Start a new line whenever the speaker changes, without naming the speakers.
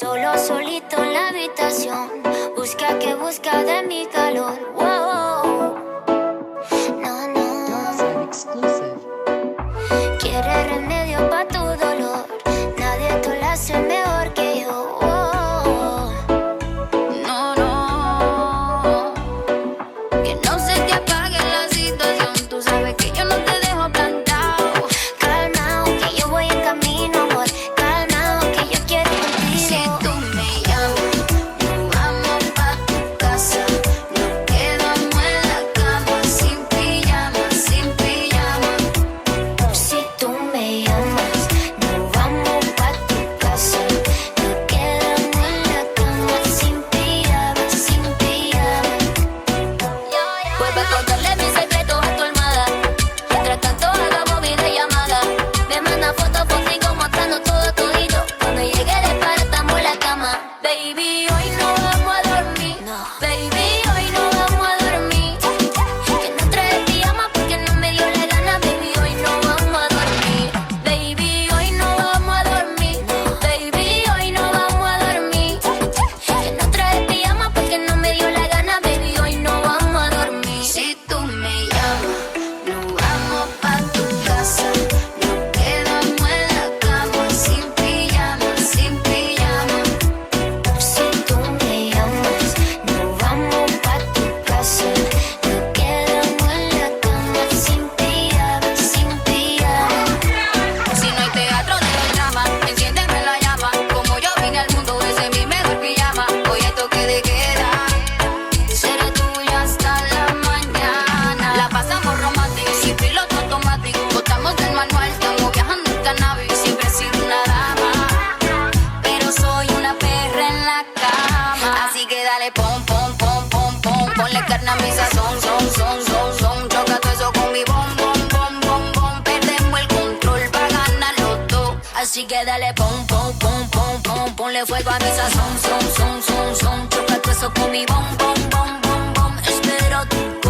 Solo, solito en la habitación. Busca que busca de mi calor. Wow. No, no.
Exclusive.
Quiere remedio pa' tu dolor. Nadie te lo hace mejor que yo. Wow. No, no. Que no se te apague la situación. Tú sabes que yo no te dejo plantado. Calmao, que yo voy en camino, amor. Calmao, que yo quiero contigo. Si tú me llamas, nos vamos pa' tu casa. Nos quedamos en la cama, sin pijama, sin pijama. Si tú me llamas, nos vamos pa' tu casa. Nos quedamos en la cama, sin pijama, sin pijama. Vuelve a contarle mis secretos a tu almohada. Mientras tanto hagamos videollamada. Me manda fotos contigo mostrando todo todito. Cuando llegue de para estamos en la cama. Baby, hoy no vamos a dormir. Baby, hoy no vamos a dormir. Que no trae pijama porque no me dio la gana. Baby, hoy no vamos a dormir. Baby, hoy no vamos a dormir. Baby, hoy no vamos a dormir. Que no trae pijama porque no me dio la gana. Baby, hoy no vamos a dormir. Si tú me llamas, nos vamos pa' tu casa. Nos quedamos en la cama, sin pijama, sin pijama. Si tú me llamas, nos vamos pa' tu casa. Nos quedamos en la cama, sin pijama, sin pijama. Si no hay teatro de los dramas, enciéndeme la llama. Como yo vine al mundo, ese es mi mejor pijama. Hoy es toque de queda, seré tuya hasta la mañana. La pasamos romántico, sin piloto automático. Botamos del manual, estamos viajando en cannabis. Siempre he sido una dama, pero soy una perra en la cama. Así que dale pom, pom, pom, pom, pom. Ponle carne a mi sazón, son. Choca todo eso con mi bom, bom, bom, bom, bom. Perdemos el control pa' ganar los dos. Así que dale pom, pom, pom, pom, pom. Ponle fuego a mi sazón, son. Choca todo eso con mi bom, bom, bom, bom, bom. Espero tu